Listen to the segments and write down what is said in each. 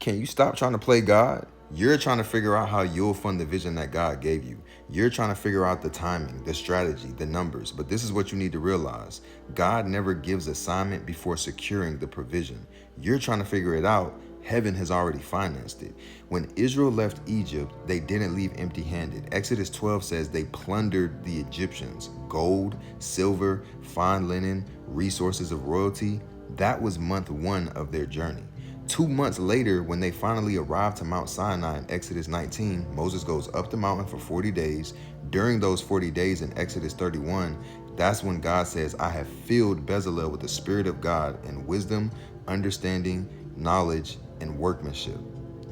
Can you stop trying to play God? You're trying to figure out how you'll fund the vision that God gave you. You're trying to figure out the timing, the strategy, the numbers. But this is what you need to realize. God never gives assignment before securing the provision. You're trying to figure it out. Heaven has already financed it. When Israel left Egypt, they didn't leave empty-handed. Exodus 12 says they plundered the Egyptians. Gold, silver, fine linen, resources of royalty. That was month 1 of their journey. 2 months later, when they finally arrived to Mount Sinai in Exodus 19, Moses goes up the mountain for 40 days. During those 40 days in Exodus 31, that's when God says, I have filled Bezalel with the Spirit of God and wisdom, understanding, knowledge, and workmanship.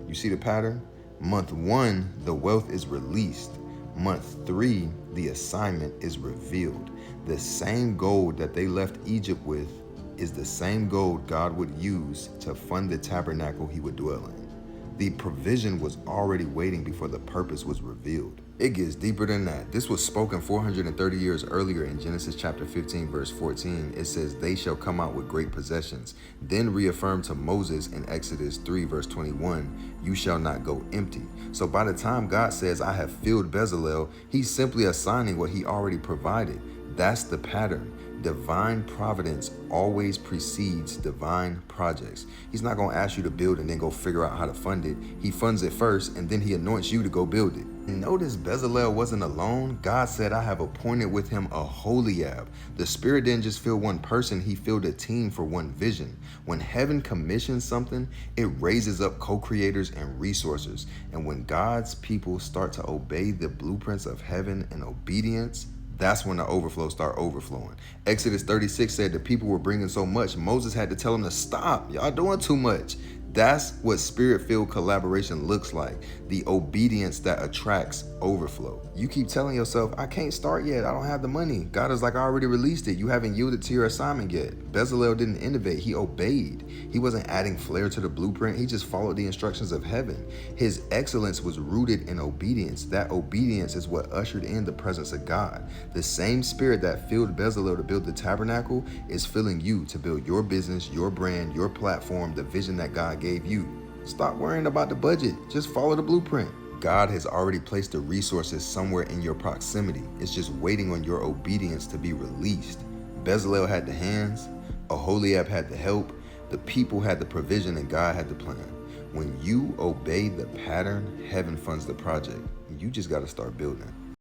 You see the pattern? Month 1, the wealth is released. Month 3, the assignment is revealed. The same gold that they left Egypt with is the same gold God would use to fund the tabernacle he would dwell in. The provision was already waiting before the purpose was revealed. It gets deeper than that. This was spoken 430 years earlier in Genesis chapter 15, verse 14. It says, they shall come out with great possessions. Then reaffirmed to Moses in Exodus 3, verse 21, you shall not go empty. So by the time God says, I have filled Bezalel, he's simply assigning what he already provided. That's the pattern. Divine providence always precedes divine projects. He's not going to ask you to build and then go figure out how to fund it. He funds it first, and then he anoints you to go build it. Notice Bezalel wasn't alone. God said, I have appointed with him Aholiab. The Spirit didn't just fill one person, he filled a team for one vision. When heaven commissions something, it raises up co-creators and resources. And when God's people start to obey the blueprints of heaven in obedience, that's when the overflow start overflowing. Exodus 36 said the people were bringing so much, Moses had to tell them to stop. Y'all doing too much. That's what spirit-filled collaboration looks like. The obedience that attracts overflow. You keep telling yourself, I can't start yet. I don't have the money. God is like, I already released it. You haven't yielded to your assignment yet. Bezalel didn't innovate. He obeyed. He wasn't adding flair to the blueprint. He just followed the instructions of heaven. His excellence was rooted in obedience. That obedience is what ushered in the presence of God. The same spirit that filled Bezalel to build the tabernacle is filling you to build your business, your brand, your platform, the vision that God gave you. Stop worrying about the budget. Just follow the blueprint. God has already placed the resources somewhere in your proximity. It's just waiting on your obedience to be released. Bezalel had the hands, Aholiab had the help, the people had the provision, and God had the plan. When you obey the pattern, heaven funds the project. You just got to start building.